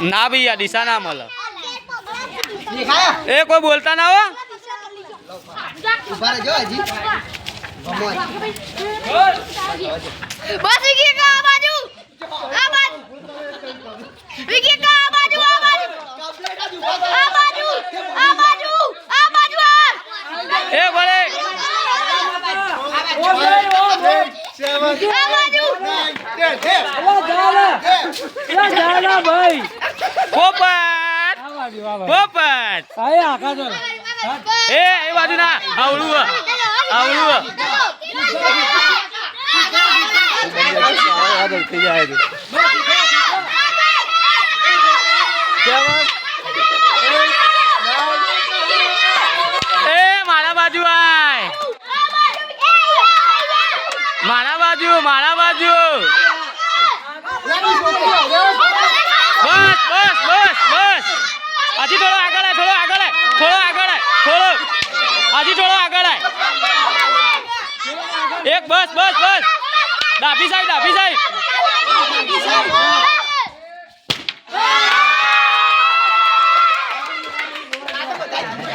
ના ભैया દિશા ના મળે એ કોઈ બોલતા ના હો બસ વિકી કા બાજુ વિકી કા બાજુ આ બાજુ એ ભલે ભાઈ પોપટ એ બાજુ ના આવડું એ મારા બાજુ આય મારા બાજુ બસ હજી થોડો આગળ હજી થોડો આગળ એક બસ ડાબી સાઈડ